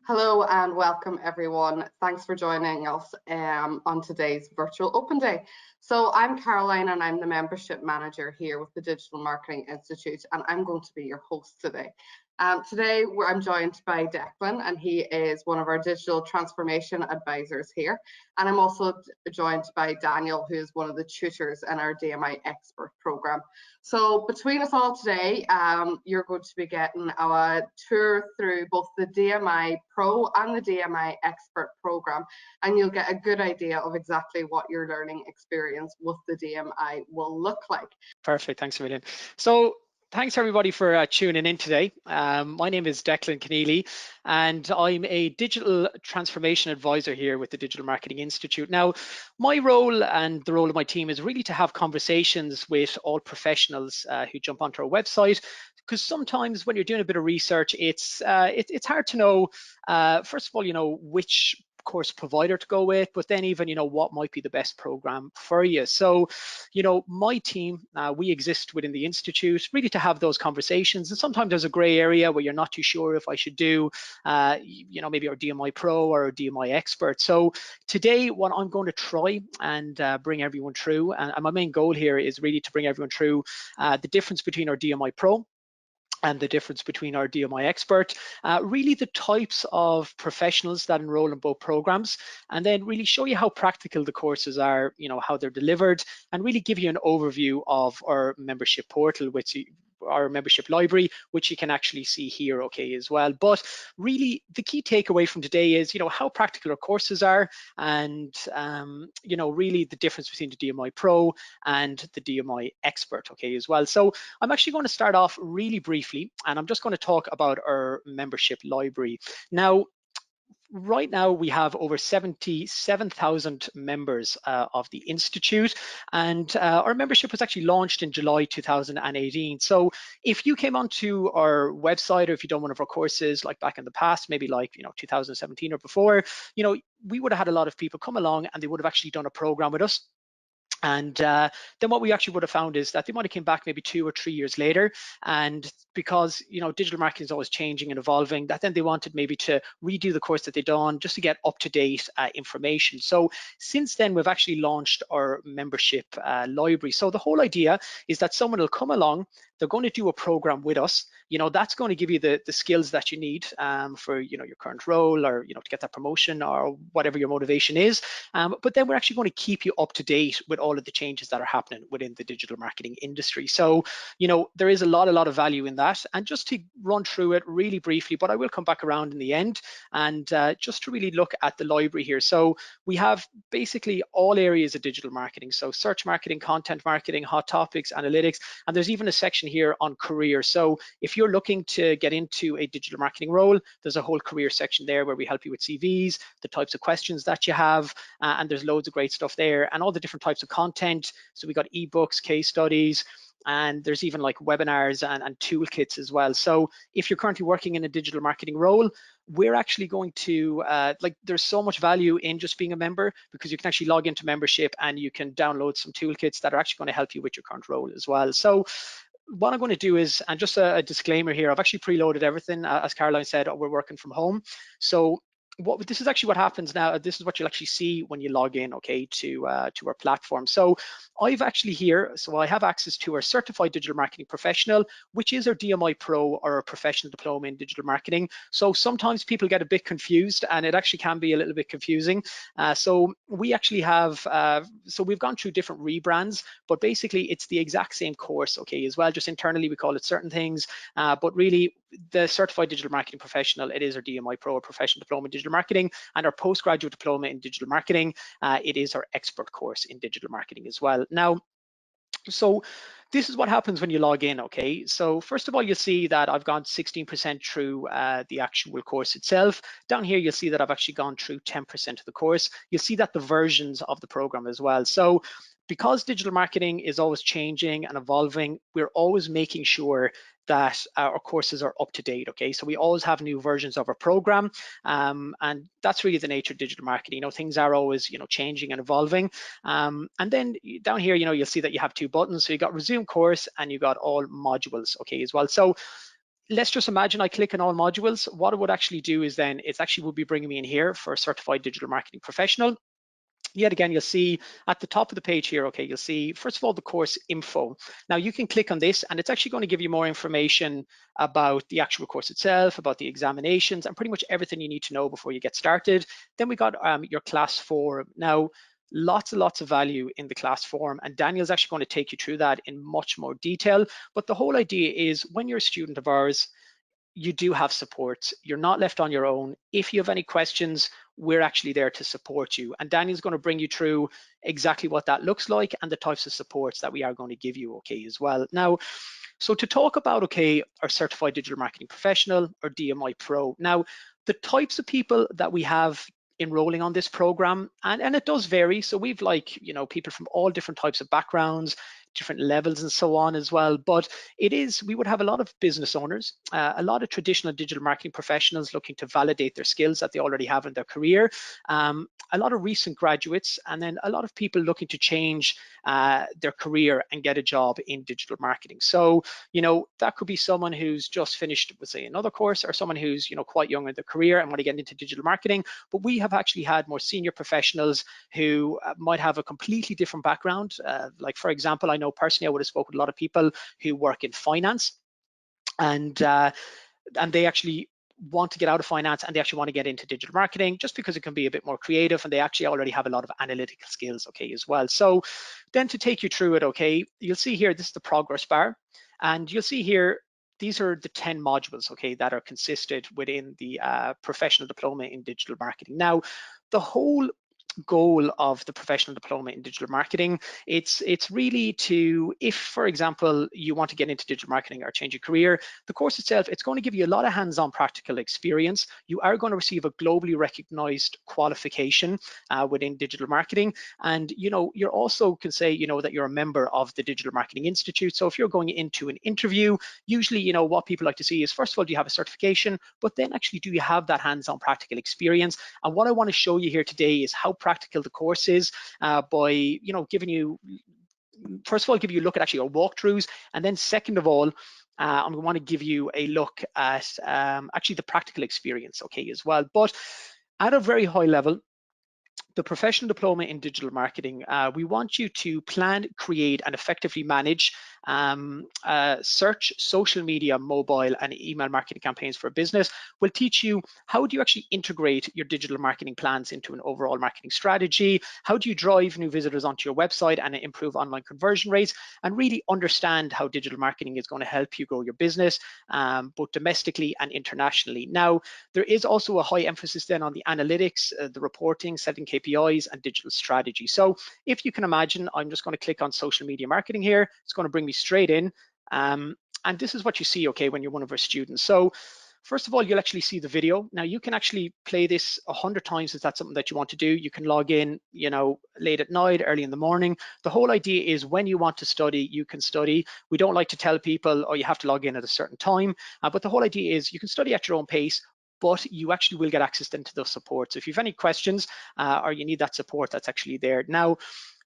Hello and welcome everyone. Thanks for joining us on today's virtual open day. So I'm Caroline and I'm the membership manager here with the Digital Marketing Institute, and I'm going to be your host today. Today I'm joined by Declan, and he is one of our digital transformation advisors here. And I'm also joined by Daniel, who is one of the tutors in our DMI Expert program. So between us all today, you're going to be getting a tour through both the DMI Pro and the DMI Expert program, and you'll get a good idea of exactly what your learning experience with the DMI will look like. Perfect, thanks a million. So thanks everybody for tuning in today. My name is Declan Keneally, and I'm a digital transformation advisor here with the Digital Marketing Institute. Now, my role and the role of my team is really to have conversations with all professionals who jump onto our website, because sometimes when you're doing a bit of research, it's hard to know, first of all, which course provider to go with, but then even what might be the best program for you. So my team, we exist within the institute really to have those conversations, and sometimes there's a gray area where you're not too sure if I should do maybe our DMI Pro or our DMI Expert. So today what I'm going to try and bring everyone through, and my main goal here is really to bring everyone through the difference between our DMI Pro and the difference between our DMI Expert, really the types of professionals that enroll in both programs, and then really show you how practical the courses are, how they're delivered, and really give you an overview of our membership portal, which our membership library, which you can actually see here, okay, as well. But really the key takeaway from today is, how practical our courses are, and really the difference between the DMI Pro and the DMI Expert, okay, as well. So I'm actually going to start off really briefly, and I'm just going to talk about our membership library. Now, right now we have over 77,000 members of the Institute, and our membership was actually launched in July 2018. So if you came onto our website, or if you've done one of our courses like back in the past, maybe like 2017 or before, we would have had a lot of people come along and they would have actually done a program with us. And then what we actually would have found is that they might have came back maybe 2 or 3 years later, and because digital marketing is always changing and evolving, that then they wanted maybe to redo the course that they'd done just to get up-to-date information. So since then we've actually launched our membership library. So the whole idea is that someone will come along, they're going to do a program with us. That's going to give you the skills that you need for your current role, or to get that promotion, or whatever your motivation is. But then we're actually going to keep you up to date with all of the changes that are happening within the digital marketing industry. So there is a lot of value in that. And just to run through it really briefly, but I will come back around in the end, and just to really look at the library here. So we have basically all areas of digital marketing, so search marketing, content marketing, hot topics, analytics, and there's even a section here on career. So if you're looking to get into a digital marketing role, there's a whole career section there where we help you with CVs, the types of questions that you have, and there's loads of great stuff there, and all the different types of content. So we got ebooks, case studies, and there's even like webinars and toolkits as well. So if you're currently working in a digital marketing role, we're actually going to there's so much value in just being a member, because you can actually log into membership and you can download some toolkits that are actually going to help you with your current role as well. So what I'm going to do is, and just a disclaimer here, I've actually preloaded everything. As Caroline said, we're working from home. So this is actually what happens now. This is what you'll actually see when you log in, okay, to our platform. So I've actually here, so I have access to our Certified Digital Marketing Professional, which is our DMI Pro, or our Professional Diploma in Digital Marketing. So sometimes people get a bit confused, and it actually can be a little bit confusing. So we actually have, so we've gone through different rebrands, but basically it's the exact same course, okay, as well. Just internally we call it certain things, but really the Certified Digital Marketing Professional, it is our DMI Pro, or Professional Diploma in Digital Marketing, and our Postgraduate Diploma in Digital Marketing, it is our Expert course in Digital Marketing as well. Now, so this is what happens when you log in, okay? So first of all, you'll see that I've gone 16% through the actual course itself. Down here, you'll see that I've actually gone through 10% of the course. You'll see that the versions of the program as well. So because digital marketing is always changing and evolving, we're always making sure that our courses are up to date, okay? So we always have new versions of our program, and that's really the nature of digital marketing. Things are always, changing and evolving. And then down here, you'll see that you have two buttons. So you got resume course and you got all modules, okay, as well. So let's just imagine I click on all modules. What it would actually do is then it's actually would be bringing me in here for a certified digital marketing professional. Yet again, you'll see at the top of the page here, okay, you'll see, first of all, the course info. Now you can click on this and it's actually going to give you more information about the actual course itself, about the examinations, and pretty much everything you need to know before you get started. Then we got your class form. Now, lots and lots of value in the class form, and Daniel's actually going to take you through that in much more detail. But the whole idea is when you're a student of ours, you do have support. You're not left on your own. If you have any questions, we're actually there to support you. And Daniel's going to bring you through exactly what that looks like and the types of supports that we are going to give you, okay, as well. Now, so to talk about, okay, our Certified Digital Marketing Professional or DMI Pro. Now, the types of people that we have enrolling on this program, and it does vary. So we've people from all different types of backgrounds, different levels and so on as well. But we would have a lot of business owners, a lot of traditional digital marketing professionals looking to validate their skills that they already have in their career, a lot of recent graduates, and then a lot of people looking to change their career and get a job in digital marketing. So, that could be someone who's just finished, let's say, another course, or someone who's, quite young in their career and want to get into digital marketing. But we have actually had more senior professionals who might have a completely different background. Like, for example, I know personally I would have spoken with a lot of people who work in finance, and they actually want to get out of finance and they actually want to get into digital marketing just because it can be a bit more creative, and they actually already have a lot of analytical skills, okay, as well. So then to take you through it, okay, you'll see here, this is the progress bar, and you'll see here, these are the 10 modules, okay, that are consisted within the professional diploma in digital marketing. Now, the whole goal of the professional diploma in digital marketing, it's really to, if for example you want to get into digital marketing or change your career, the course itself, it's going to give you a lot of hands-on practical experience. You are going to receive a globally recognized qualification within digital marketing, and you're also can say that you're a member of the Digital Marketing Institute. So if you're going into an interview, usually what people like to see is, first of all, do you have a certification, but then actually do you have that hands-on practical experience? And what I want to show you here today is how practical the course is by giving you, first of all, give you a look at actually our walkthroughs, and then second of all, I'm going to want to give you a look at actually the practical experience, okay, as well. But at a very high level, the professional diploma in digital marketing, we want you to plan, create, and effectively manage search, social media, mobile, and email marketing campaigns for a business. We'll teach you how do you actually integrate your digital marketing plans into an overall marketing strategy, how do you drive new visitors onto your website and improve online conversion rates, and really understand how digital marketing is going to help you grow your business, both domestically and internationally. Now, there is also a high emphasis then on the analytics, the reporting, setting KPIs, and digital strategy. So if you can imagine, I'm just going to click on social media marketing here. It's going to bring me straight in. And this is what you see, okay, when you're one of our students. So first of all, you'll actually see the video. Now you can actually play this 100 times if that's something that you want to do. You can log in, late at night, early in the morning. The whole idea is when you want to study, you can study. We don't like to tell people, oh, you have to log in at a certain time. But the whole idea is you can study at your own pace, but you actually will get access then to those supports. So if you have any questions or you need that support, that's actually there. Now,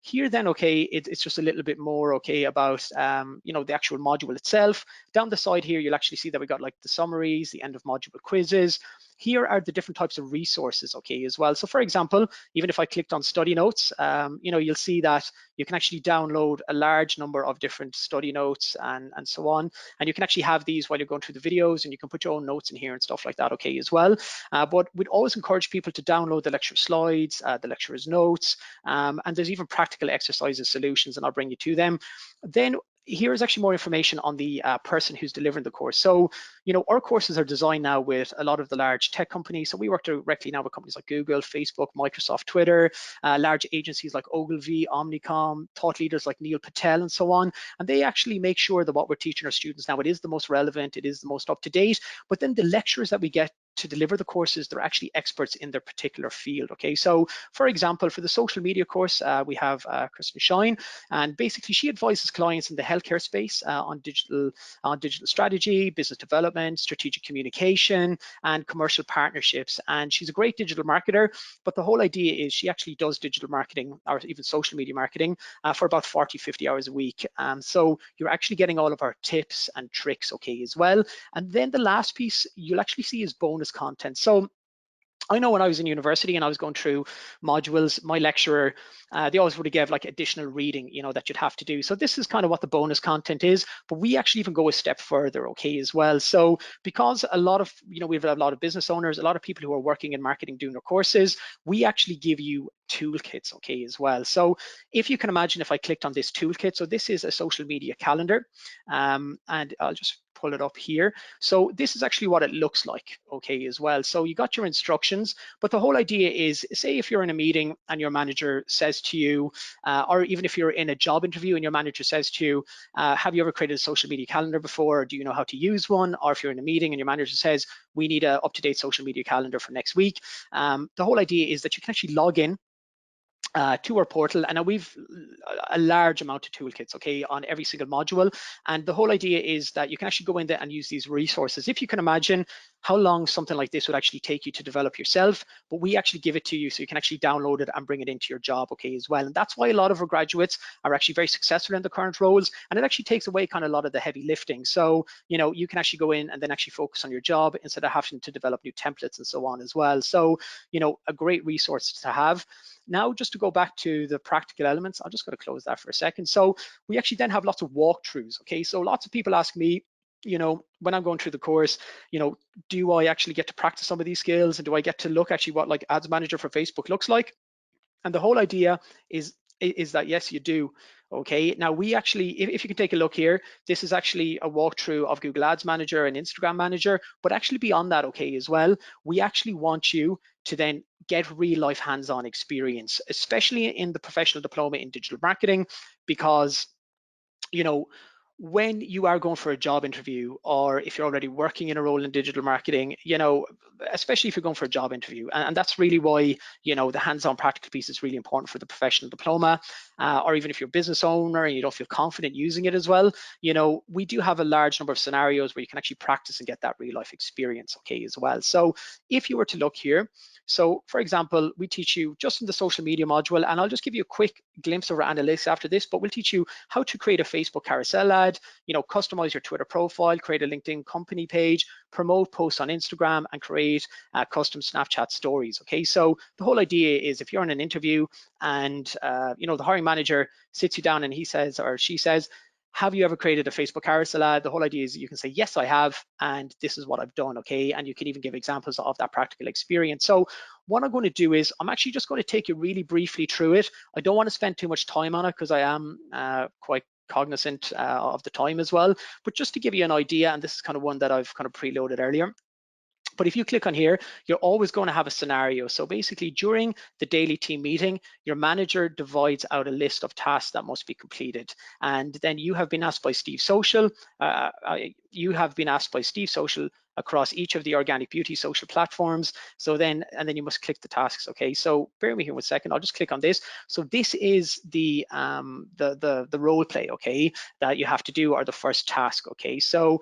here then, okay, it's just a little bit more, okay, about, the actual module itself. Down the side here, you'll actually see that we got like the summaries, the end of module quizzes. Here are the different types of resources, okay, as well. So for example, even if I clicked on study notes, you'll see that you can actually download a large number of different study notes and so on. And you can actually have these while you're going through the videos, and you can put your own notes in here and stuff like that, okay, as well. But we'd always encourage people to download the lecture slides, the lecturer's notes, and there's even practical exercises, solutions, and I'll bring you to them. Then here is actually more information on the person who's delivering the course. So, our courses are designed now with a lot of the large tech companies. So we work directly now with companies like Google, Facebook, Microsoft, Twitter, large agencies like Ogilvy, Omnicom, thought leaders like Neil Patel, and so on. And they actually make sure that what we're teaching our students now, it is the most relevant, it is the most up to date. But then the lecturers that we get to deliver the courses, they're actually experts in their particular field. Okay, so for example, for the social media course, we have Kristen Shine, and basically she advises clients in the healthcare space on digital strategy, business development, strategic communication, and commercial partnerships. And she's a great digital marketer, but the whole idea is she actually does digital marketing or even social media marketing for about 40-50 hours a week. So you're actually getting all of our tips and tricks, okay, as well. And then the last piece you'll actually see is bonus content. So I know when I was in university and I was going through modules, my lecturer, they always would have given like additional reading, that you'd have to do. So this is kind of what the bonus content is, but we actually even go a step further, okay, as well. So because a lot of, we have a lot of business owners, a lot of people who are working in marketing doing their courses, we actually give you toolkits, okay, as well. So if you can imagine, if I clicked on this toolkit, so this is a social media calendar, and I'll just pull it up here. So this is actually what it looks like, okay, as well. So you got your instructions, but the whole idea is, say if you're in a meeting and your manager says to you, or even if you're in a job interview and your manager says to you, have you ever created a social media calendar before? Or do you know how to use one? Or if you're in a meeting and your manager says, we need an up-to-date social media calendar for next week. The whole idea is that you can actually log in to our portal, and now we've a large amount of toolkits, okay, on every single module. And the whole idea is that you can actually go in there and use these resources. If you can imagine how long something like this would actually take you to develop yourself, but we actually give it to you so you can actually download it and bring it into your job, okay, as well. And that's why a lot of our graduates are actually very successful in the current roles, and it actually takes away kind of a lot of the heavy lifting. So, you can actually go in and then actually focus on your job instead of having to develop new templates and so on as well. So, a great resource to have. Now, just to go back to the practical elements, I'm just going to close that for a second. So we actually then have lots of walkthroughs, okay? So lots of people ask me, when I'm going through the course, do I actually get to practice some of these skills? And do I get to look actually what like ads manager for Facebook looks like? And the whole idea is that yes, you do. Okay, now we actually, if you can take a look here, this is actually a walkthrough of Google Ads Manager and Instagram Manager, but actually beyond that, okay, as well, we actually want you to then get real life hands-on experience, especially in the professional diploma in digital marketing, because when you are going for a job interview, or if you're already working in a role in digital marketing, especially if you're going for a job interview, and that's really why, the hands-on practical piece is really important for the professional diploma, or even if you're a business owner and you don't feel confident using it as well, we do have a large number of scenarios where you can actually practice and get that real life experience, okay, as well. So if you were to look here, so for example, we teach you just in the social media module, and I'll just give you a quick glimpse of our analytics after this, but we'll teach you how to create a Facebook carousel ad, customize your Twitter profile, create a LinkedIn company page, promote posts on Instagram, and create custom Snapchat stories. Okay, so the whole idea is if you're in an interview and the hiring manager sits you down and he says or she says, have you ever created a Facebook carousel ad? The whole idea is you can say, yes, I have, and this is what I've done, okay? And you can even give examples of that practical experience. So what I'm going to do is I'm actually just going to take you really briefly through it. I don't want to spend too much time on it because I am quite cognizant of the time as well, but just to give you an idea, and this is kind of one that I've kind of preloaded earlier. But if you click on here, you're always going to have a scenario. So basically during the daily team meeting, your manager divides out a list of tasks that must be completed. And then you have been asked by Steve Social, across each of the organic beauty social platforms. So then you must click the tasks. Okay, so bear with me here 1 second. I'll just click on this. So this is the role play, okay, that you have to do, or the first task. Okay, so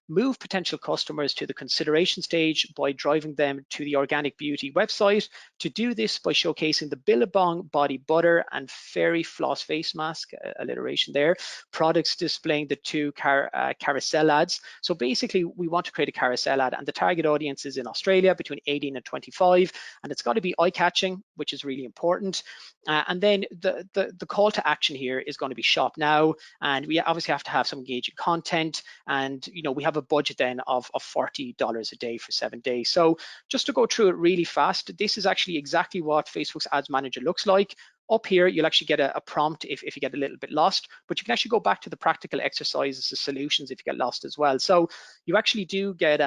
move potential customers to the consideration stage by driving them to the Organic Beauty website. To do this by showcasing the Billabong Body Butter and Fairy Floss Face Mask, alliteration there, products displaying the two carousel ads. So basically we want to create a carousel ad, and the target audience is in Australia between 18 and 25, and it's got to be eye-catching, which is really important. And then the call to action here is going to be shop now, and we obviously have to have some engaging content, and we have a budget then of $40 a day for 7 days. So just to go through it really fast, this is actually exactly what Facebook's Ads Manager looks like. Up here, you'll actually get a prompt if you get a little bit lost, but you can actually go back to the practical exercises, the solutions if you get lost as well. So you actually do get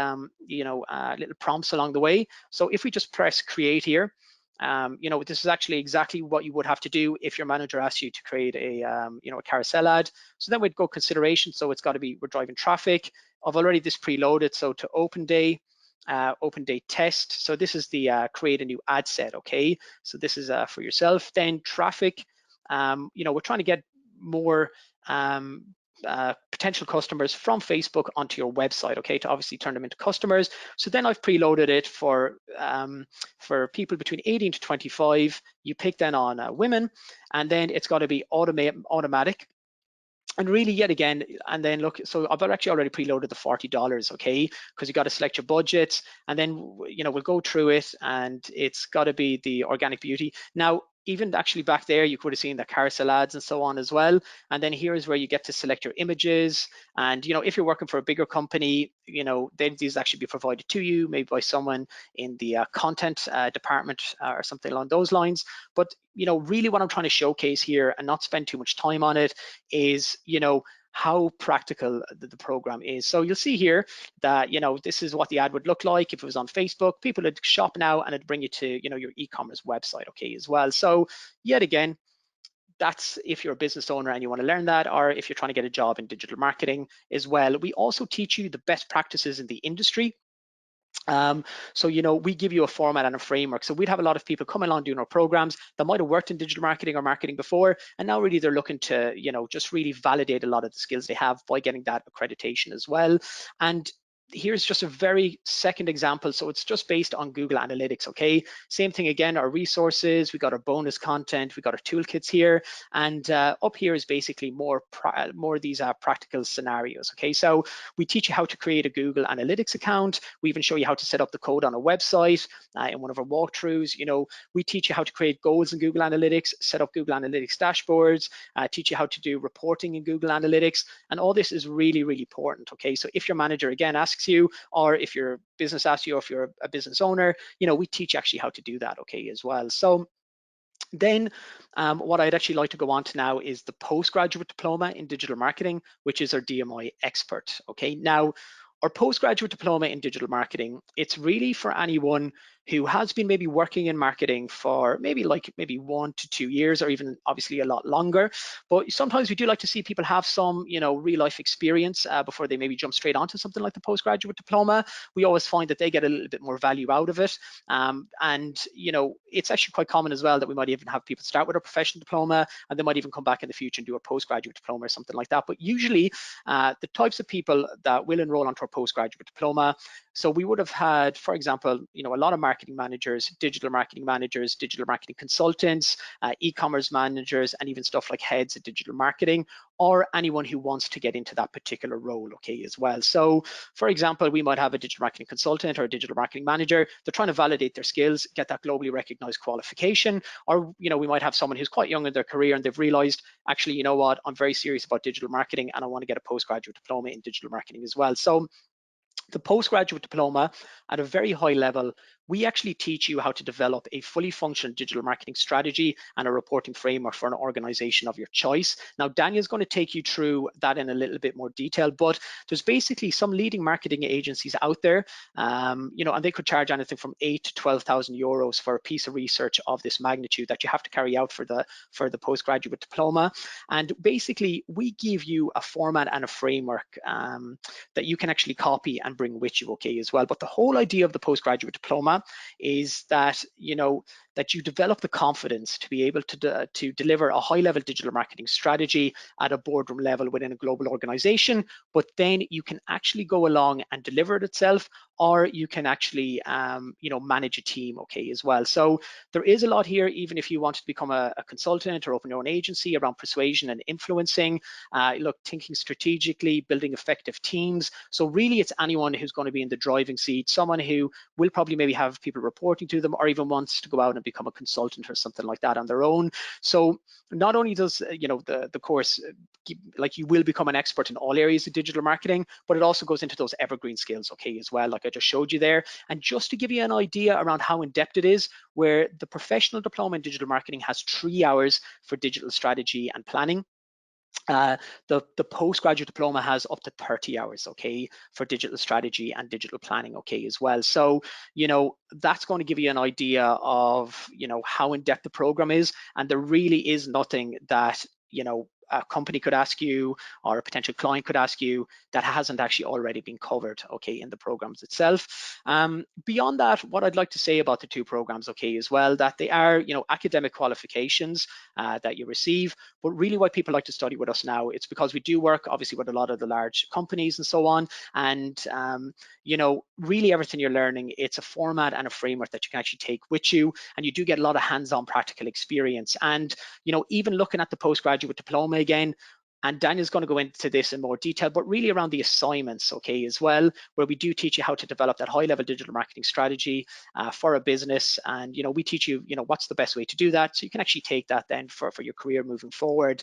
little prompts along the way. So if we just press create here, this is actually exactly what you would have to do if your manager asks you to create a carousel ad. So then we'd go consideration. So it's got to be, we're driving traffic. I've already this preloaded. So to open day, open day test. So this is the create a new ad set, okay? So this is for yourself. Then traffic, we're trying to get more potential customers from Facebook onto your website, okay, to obviously turn them into customers. So then I've preloaded it for people between 18 to 25. You pick then on women, and then it's got to be automatic. And really, yet again, and then look, so I've actually already preloaded the $40, okay, because you got to select your budgets, and then we'll go through it, and it's got to be the organic beauty. Now, even actually back there, you could have seen the carousel ads and so on as well. And then here is where you get to select your images. And if you're working for a bigger company, then these actually be provided to you, maybe by someone in the content department or something along those lines. But really what I'm trying to showcase here and not spend too much time on it is, how practical the program is. So you'll see here that, this is what the ad would look like if it was on Facebook. People would shop now and it'd bring you to, your e-commerce website, okay, as well. So yet again, that's if you're a business owner and you want to learn that, or if you're trying to get a job in digital marketing as well. We also teach you the best practices in the industry. So we give you a format and a framework. So we'd have a lot of people come along doing our programs that might have worked in digital marketing or marketing before, and now really they're looking to just really validate a lot of the skills they have by getting that accreditation as well. And here's just a very second example. So it's just based on Google Analytics, okay? Same thing again, our resources, we got our bonus content, we got our toolkits here, and up here is basically more these practical scenarios, okay? So we teach you how to create a Google Analytics account. We even show you how to set up the code on a website in one of our walkthroughs. We teach you how to create goals in Google Analytics, set up Google Analytics dashboards, teach you how to do reporting in Google Analytics, and all this is really, really important, okay? So if your manager again asks you, or if your business asks you, or if you're a business owner, we teach actually how to do that, okay, as well. So then what I'd actually like to go on to now is the postgraduate diploma in digital marketing, which is our DMI expert, okay? Now, our postgraduate diploma in digital marketing, it's really for anyone who has been maybe working in marketing for maybe 1 to 2 years, or even obviously a lot longer. But sometimes we do like to see people have some, real life experience before they maybe jump straight onto something like the postgraduate diploma. We always find that they get a little bit more value out of it. And it's actually quite common as well that we might even have people start with a professional diploma, and they might even come back in the future and do a postgraduate diploma or something like that. But usually the types of people that will enroll onto our postgraduate diploma, so we would have had, for example, a lot of marketing managers, digital marketing consultants, e-commerce managers, and even stuff like heads of digital marketing, or anyone who wants to get into that particular role, okay, as well. So for example, we might have a digital marketing consultant or a digital marketing manager. They're trying to validate their skills, get that globally recognized qualification. Or we might have someone who's quite young in their career and they've realized, actually, you know what, I'm very serious about digital marketing and I want to get a postgraduate diploma in digital marketing as well. So the postgraduate diploma, at a very high level, we actually teach you how to develop a fully functional digital marketing strategy and a reporting framework for an organization of your choice. Now, Daniel's going to take you through that in a little bit more detail, but there's basically some leading marketing agencies out there, and they could charge anything from 8 to 12,000 euros for a piece of research of this magnitude that you have to carry out for the postgraduate diploma. And basically, we give you a format and a framework that you can actually copy and bring with you, okay, as well. But the whole idea of the postgraduate diploma is that that you develop the confidence to be able to deliver a high-level digital marketing strategy at a boardroom level within a global organization. But then you can actually go along and deliver it itself, or you can actually manage a team, okay, as well. So there is a lot here, even if you want to become a consultant or open your own agency, around persuasion and influencing, thinking strategically, building effective teams. So really, it's anyone who's going to be in the driving seat, someone who will probably maybe have people reporting to them, or even wants to go out and become a consultant or something like that on their own. So not only does the course, like, you will become an expert in all areas of digital marketing, but it also goes into those evergreen skills, okay, as well, like I just showed you there. And just to give you an idea around how in depth it is, where the professional diploma in digital marketing has 3 hours for digital strategy and planning, the postgraduate diploma has up to 30 hours, okay, for digital strategy and digital planning, okay, as well. So that's going to give you an idea of how in depth the program is, and there really is nothing that a company could ask you or a potential client could ask you that hasn't actually already been covered, okay, in the programs itself. Beyond that, what I'd like to say about the two programs, okay, as well, that they are, academic qualifications that you receive, but really why people like to study with us now, it's because we do work obviously with a lot of the large companies and so on, and really everything you're learning, it's a format and a framework that you can actually take with you, and you do get a lot of hands-on practical experience. And even looking at the postgraduate diploma again, and Daniel's going to go into this in more detail, but really around the assignments, okay, as well, where we do teach you how to develop that high-level digital marketing strategy for a business. And, we teach you, what's the best way to do that, so you can actually take that then for your career moving forward.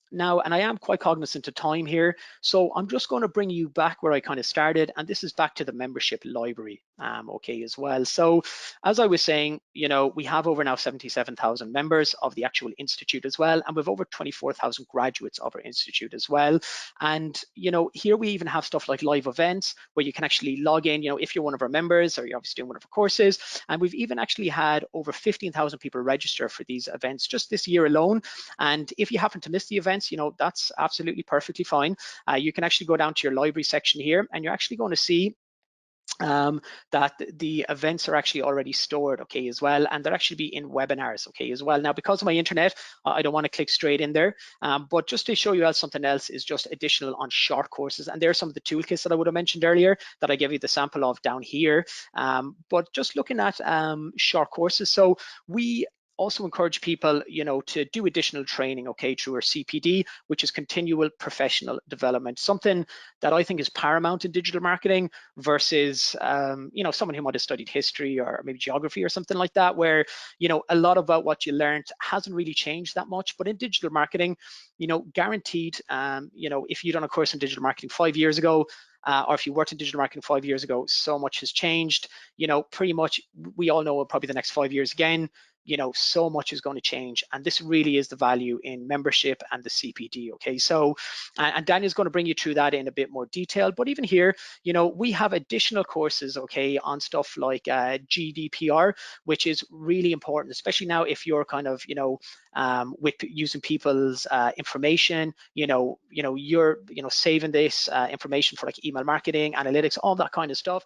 Now, and I am quite cognizant of time here, so I'm just going to bring you back where I kind of started, and this is back to the membership library, okay, as well. So as I was saying, we have over now 77,000 members of the actual institute as well, and we've over 24,000 graduates of our institute as well. And here we even have stuff like live events where you can actually log in, if you're one of our members or you're obviously doing one of our courses. And we've even actually had over 15,000 people register for these events just this year alone. And if you happen to miss the events, that's absolutely perfectly fine. You can actually go down to your library section here, and you're actually going to see that the events are actually already stored, okay, as well, and they're actually be in webinars, okay, as well. Now, because of my internet, I don't want to click straight in there, but just to show you else something else is just additional on short courses, and there are some of the toolkits that I would have mentioned earlier that I gave you the sample of down here. But just looking at short courses, so we also encourage people, to do additional training, okay, through our CPD, which is continual professional development, something that I think is paramount in digital marketing versus, someone who might have studied history or maybe geography or something like that, where, a lot about what you learned hasn't really changed that much. But in digital marketing, guaranteed, if you've done a course in digital marketing 5 years ago, or if you worked in digital marketing 5 years ago, so much has changed. Pretty much we all know probably the next 5 years again, so much is going to change, and this really is the value in membership and the CPD, okay? So, and Daniel's going to bring you through that in a bit more detail, but even here, we have additional courses, okay, on stuff like GDPR, which is really important, especially now if you're kind of, with using people's information, you're, saving this information for like email marketing, analytics, all that kind of stuff.